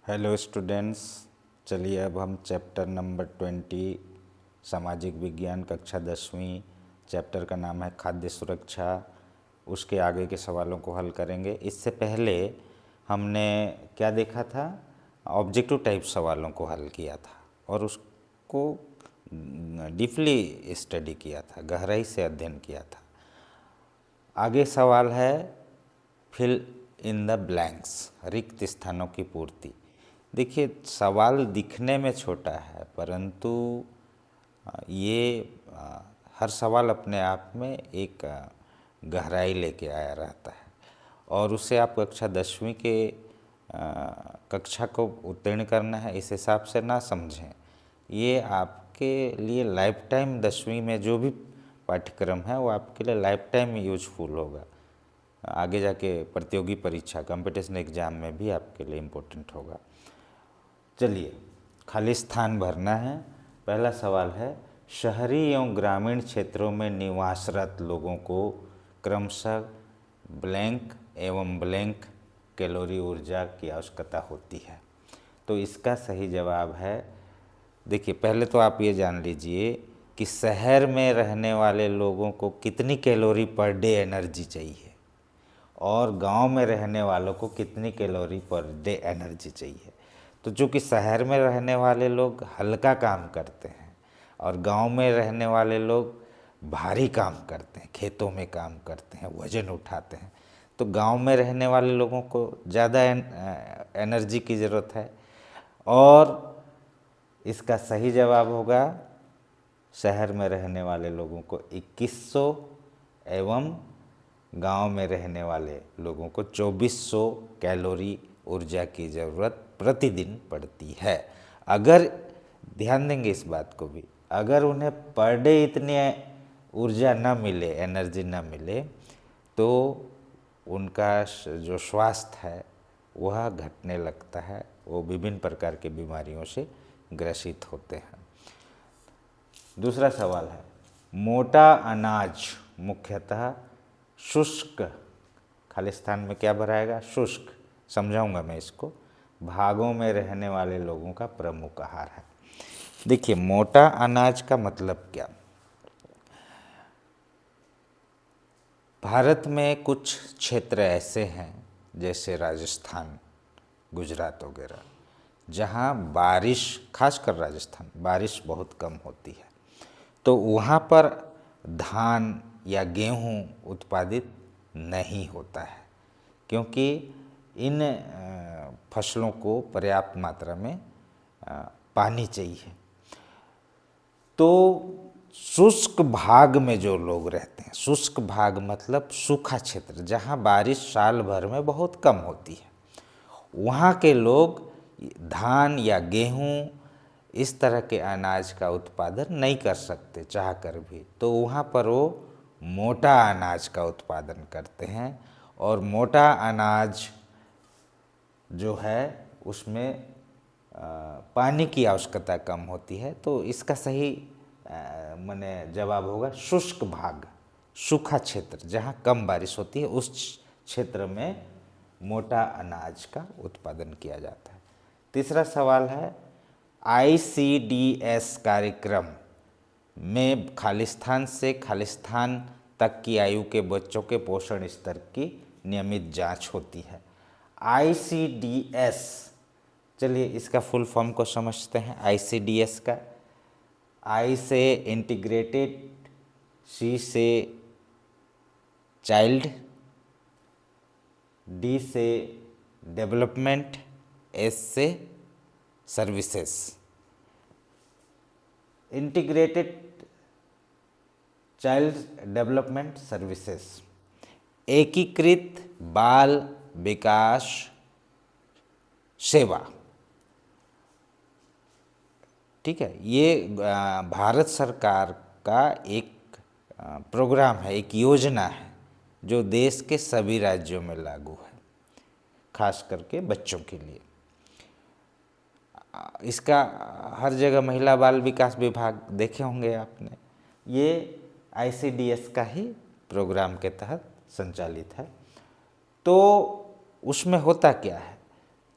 Hello students. चलिए अब हम चैप्टर नंबर 20 सामाजिक विज्ञान कक्षा 10वीं चैप्टर का नाम है खाद्य सुरक्षा, उसके आगे के सवालों को हल करेंगे। इससे पहले हमने क्या देखा था, ऑब्जेक्टिव टाइप सवालों को हल किया था और उसको डीपली स्टडी किया था, गहराई से अध्ययन किया था। आगे सवाल है फिल इन द ब्लैंक्स, रिक्त स्थानों की पूर्ति। देखिए सवाल दिखने में छोटा है परंतु ये हर सवाल अपने आप में एक गहराई लेके आया रहता है और उसे आप कक्षा 10वीं के कक्षा को उत्तीर्ण करना है इस हिसाब से ना समझें। ये आपके लिए लाइफ टाइम 10वीं में जो भी पाठ्यक्रम है वो आपके लिए लाइफ टाइम यूजफुल होगा। आगे जाके प्रतियोगी परीक्षा कंपटीशन एग्ज़ाम में भी आपके लिए इम्पोर्टेंट होगा। चलिए खाली स्थान भरना है। पहला सवाल है, शहरी एवं ग्रामीण क्षेत्रों में निवासरत लोगों को क्रमशः ब्लैंक एवं ब्लैंक कैलोरी ऊर्जा की आवश्यकता होती है। तो इसका सही जवाब है, देखिए पहले तो आप ये जान लीजिए कि शहर में रहने वाले लोगों को कितनी कैलोरी पर डे एनर्जी चाहिए और गांव में रहने वालों को कितनी कैलोरी पर डे एनर्जी चाहिए। तो चूँकि शहर में रहने वाले लोग हल्का काम करते हैं और गांव में रहने वाले लोग भारी काम करते हैं, खेतों में काम करते हैं, वजन उठाते हैं, तो गांव में रहने वाले लोगों को ज़्यादा एनर्जी की ज़रूरत है और इसका सही जवाब होगा शहर में रहने वाले लोगों को 2100 एवं गांव में रहने वाले लोगों को 2400 कैलोरी ऊर्जा की ज़रूरत प्रतिदिन पड़ती है। अगर ध्यान देंगे इस बात को भी, अगर उन्हें पर डे इतनी ऊर्जा न मिले, एनर्जी न मिले, तो उनका जो स्वास्थ्य है वह घटने लगता है, वो विभिन्न प्रकार की बीमारियों से ग्रसित होते हैं। दूसरा सवाल है, मोटा अनाज मुख्यतः शुष्क, खाली स्थान में क्या भराएगा, शुष्क, समझाऊंगा मैं इसको, भागों में रहने वाले लोगों का प्रमुख आहार है। देखिए मोटा अनाज का मतलब क्या, भारत में कुछ क्षेत्र ऐसे हैं जैसे राजस्थान, गुजरात वगैरह, जहाँ बारिश, खासकर राजस्थान, बारिश बहुत कम होती है, तो वहाँ पर धान या गेहूँ उत्पादित नहीं होता है क्योंकि इन फसलों को पर्याप्त मात्रा में पानी चाहिए। तो शुष्क भाग में जो लोग रहते हैं, शुष्क भाग मतलब सूखा क्षेत्र जहाँ बारिश साल भर में बहुत कम होती है, वहाँ के लोग धान या गेहूँ इस तरह के अनाज का उत्पादन नहीं कर सकते चाह कर भी, तो वहाँ पर वो मोटा अनाज का उत्पादन करते हैं और मोटा अनाज जो है उसमें पानी की आवश्यकता कम होती है। तो इसका सही माने जवाब होगा शुष्क भाग, सूखा क्षेत्र जहाँ कम बारिश होती है उस क्षेत्र में मोटा अनाज का उत्पादन किया जाता है। तीसरा सवाल है, ICDS कार्यक्रम में खालिस्तान से खालिस्तान तक की आयु के बच्चों के पोषण स्तर की नियमित जांच होती है। ICDS, चलिए इसका फुल फॉर्म को समझते हैं। ICDS का, I से इंटीग्रेटेड, C से चाइल्ड, D से डेवलपमेंट, S से services. Integrated child development services, एकीकृत बाल विकास सेवा, ठीक है। ये भारत सरकार का एक प्रोग्राम है, एक योजना है जो देश के सभी राज्यों में लागू है, खास करके बच्चों के लिए। इसका हर जगह महिला बाल विकास विभाग देखे होंगे आपने, ये ICDS का ही प्रोग्राम के तहत संचालित है। तो उसमें होता क्या है,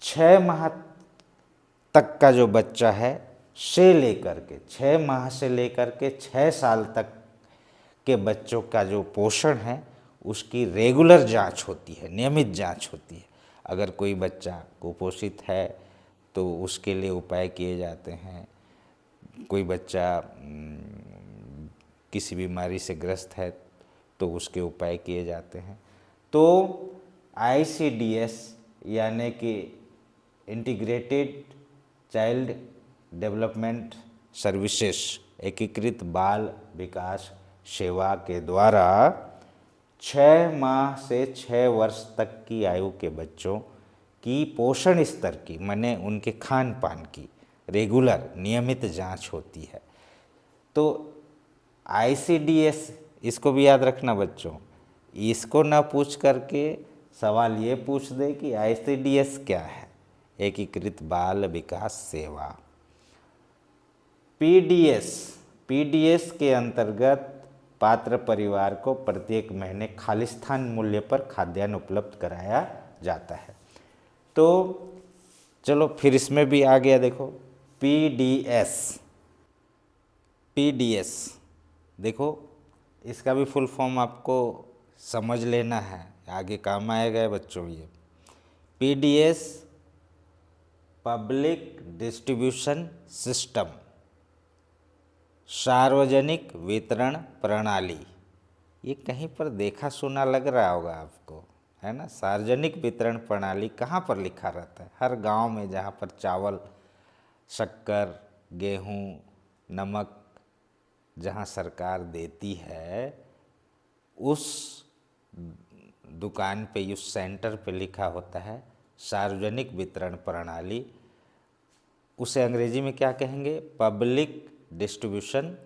6 माह तक का जो बच्चा है से लेकर के 6 माह से लेकर के 6 साल तक के बच्चों का जो पोषण है उसकी रेगुलर जांच होती है, नियमित जांच होती है। अगर कोई बच्चा कुपोषित है तो उसके लिए उपाय किए जाते हैं। कोई बच्चा किसी बीमारी से ग्रस्त है तो उसके उपाय किए जाते हैं। तो ICDS यानी कि इंटीग्रेटेड चाइल्ड डेवलपमेंट सर्विसेज, एकीकृत बाल विकास सेवा के द्वारा 6 माह से 6 वर्ष तक की आयु के बच्चों की पोषण स्तर की, माने उनके खान पान की रेगुलर नियमित जांच होती है। तो ICDS, इसको भी याद रखना बच्चों, इसको ना पूछ करके सवाल ये पूछ दे कि ICDS क्या है, एकीकृत बाल विकास सेवा। PDS के अंतर्गत पात्र परिवार को प्रत्येक महीने खालिस्तान मूल्य पर खाद्यान्न उपलब्ध कराया जाता है। तो चलो फिर इसमें भी आ गया, देखो PDS देखो, इसका भी फुल फॉर्म आपको समझ लेना है, आगे काम आएगा बच्चों ये। PDS पब्लिक डिस्ट्रीब्यूशन सिस्टम, सार्वजनिक वितरण प्रणाली। ये कहीं पर देखा सुना लग रहा होगा आपको, है ना। सार्वजनिक वितरण प्रणाली कहाँ पर लिखा रहता है? हर गांव में जहाँ पर चावल, शक्कर, गेहूँ, नमक जहाँ सरकार देती है, उस दुकान पे, उस सेंटर पे लिखा होता है सार्वजनिक वितरण प्रणाली। उसे अंग्रेजी में क्या कहेंगे? Public distribution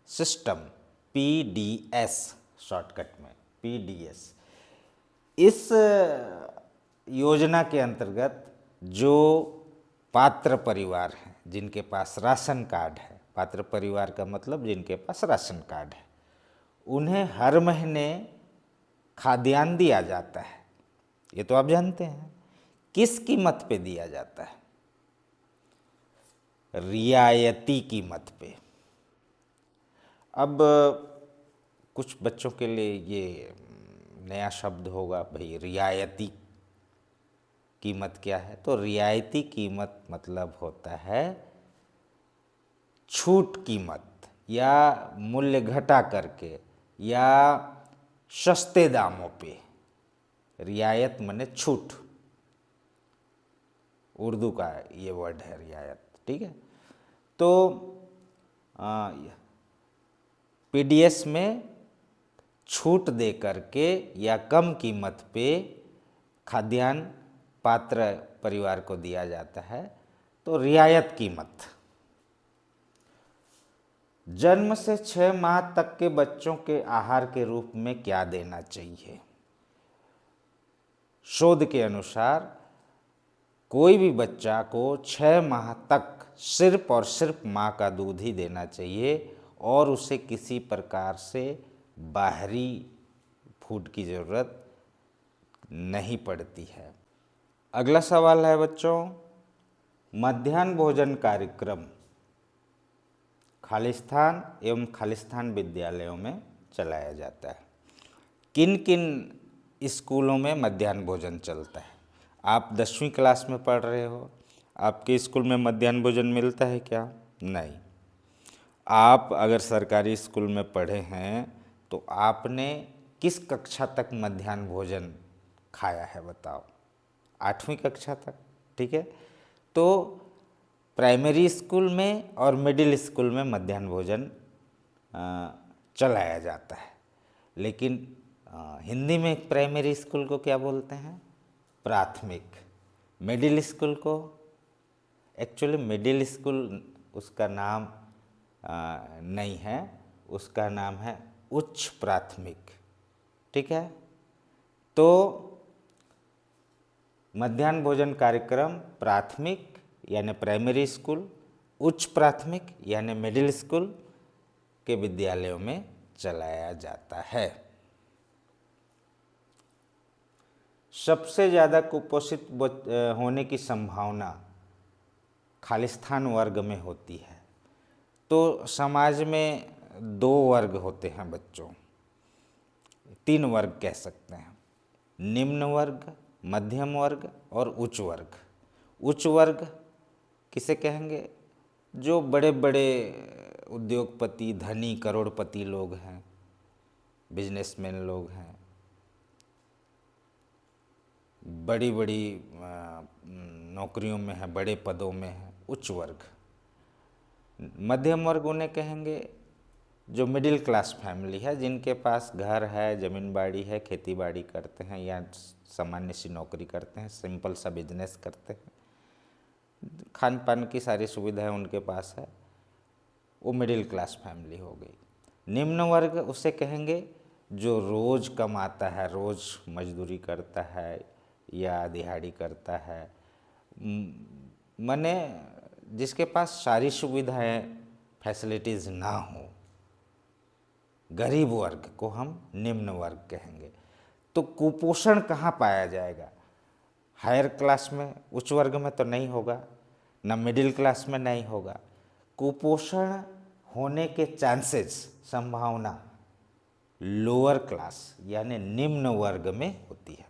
system, PDS shortcut में, PDS। इस योजना के अंतर्गत जो पात्र परिवार हैं, जिनके पास राशन कार्ड है, पात्र परिवार का मतलब जिनके पास राशन कार्ड है, उन्हें हर महीने खाद्यान्न दिया जाता है। ये तो आप जानते हैं। किस कीमत पे दिया जाता है? रियायती कीमत पे। अब कुछ बच्चों के लिए ये नया शब्द होगा, भाई रियायती कीमत क्या है? तो रियायती कीमत मतलब होता है छूट कीमत या मूल्य घटा करके या सस्ते दामों पे। रियायत माने छूट, उर्दू का ये वर्ड है रियायत, ठीक है। तो PDS में छूट दे करके या कम कीमत पे खाद्यान्न पात्र परिवार को दिया जाता है, तो रियायत कीमत। जन्म से 6 माह तक के बच्चों के आहार के रूप में क्या देना चाहिए? शोध के अनुसार कोई भी बच्चा को 6 माह तक सिर्फ और सिर्फ माँ का दूध ही देना चाहिए और उसे किसी प्रकार से बाहरी फूड की ज़रूरत नहीं पड़ती है। अगला सवाल है बच्चों, मध्याह्न भोजन कार्यक्रम खालिस्तान एवं खालिस्तान विद्यालयों में चलाया जाता है। किन किन स्कूलों में मध्याह्न भोजन चलता है? आप 10वीं क्लास में पढ़ रहे हो, आपके स्कूल में मध्याह्न भोजन मिलता है क्या? नहीं। आप अगर सरकारी स्कूल में पढ़े हैं तो आपने किस कक्षा तक मध्याह्न भोजन खाया है बताओ? 8वीं कक्षा तक, ठीक है। तो प्राइमरी स्कूल में और मिडिल स्कूल में मध्याह्न भोजन चलाया जाता है। लेकिन हिंदी में प्राइमरी स्कूल को क्या बोलते हैं? प्राथमिक। मिडिल स्कूल को, एक्चुअली मिडिल स्कूल उसका नाम नहीं है, उसका नाम है उच्च प्राथमिक, ठीक है। तो मध्याह्न भोजन कार्यक्रम प्राथमिक यानी प्राइमरी स्कूल, उच्च प्राथमिक यानी मिडिल स्कूल के विद्यालयों में चलाया जाता है। सबसे ज़्यादा कुपोषित होने की संभावना खालिस्तान वर्ग में होती है। तो समाज में दो वर्ग होते हैं बच्चों, तीन वर्ग कह सकते हैं, निम्न वर्ग, मध्यम वर्ग और उच्च वर्ग। उच्च वर्ग किसे कहेंगे? जो बड़े बड़े उद्योगपति, धनी, करोड़पति लोग हैं, बिजनेसमैन लोग हैं, बड़ी बड़ी नौकरियों में हैं, बड़े पदों में हैं, उच्च वर्ग। मध्यम वर्ग उन्हें कहेंगे जो मिडिल क्लास फैमिली है, जिनके पास घर है, ज़मीन बाड़ी है, खेती बाड़ी करते हैं या सामान्य सी नौकरी करते हैं, सिंपल सा बिजनेस करते हैं, खान पान की सारी सुविधाएं उनके पास है, वो मिडिल क्लास फैमिली हो गई। निम्न वर्ग उसे कहेंगे जो रोज़ कमाता है, रोज़ मजदूरी करता है या दिहाड़ी करता है, माने जिसके पास सारी सुविधाएं, फैसिलिटीज़ ना हो, गरीब वर्ग को हम निम्न वर्ग कहेंगे। तो कुपोषण कहाँ पाया जाएगा? हायर क्लास में, उच्च वर्ग में तो नहीं होगा, ना मिडिल क्लास में नहीं होगा। कुपोषण होने के चांसेस, संभावना लोअर क्लास यानी निम्न वर्ग में होती है।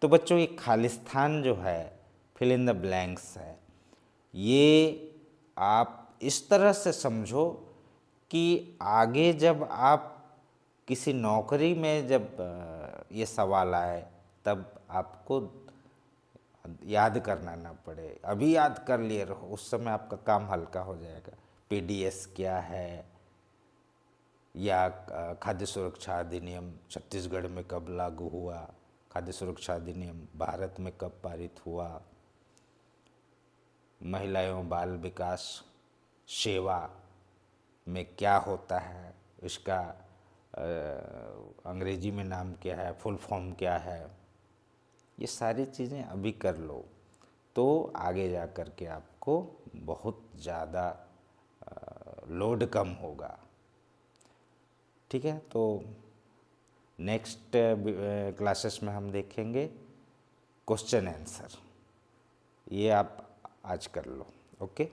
तो बच्चों ये खालिस्तान जो है, फिल इन द ब्लैंक्स है, ये आप इस तरह से समझो कि आगे जब आप किसी नौकरी में जब ये सवाल आए तब आपको याद करना ना पड़े, अभी याद कर लिए रहो, उस समय आपका काम हल्का हो जाएगा। पीडीएस क्या है, या खाद्य सुरक्षा अधिनियम छत्तीसगढ़ में कब लागू हुआ, खाद्य सुरक्षा अधिनियम भारत में कब पारित हुआ, महिला एवं बाल विकास सेवा में क्या होता है, इसका अंग्रेजी में नाम क्या है, फुल फॉर्म क्या है, ये सारी चीज़ें अभी कर लो तो आगे जा कर के आपको बहुत ज़्यादा लोड कम होगा। ठीक है, तो नेक्स्ट क्लासेस में हम देखेंगे क्वेश्चन आंसर, ये आप आज कर लो। ओके।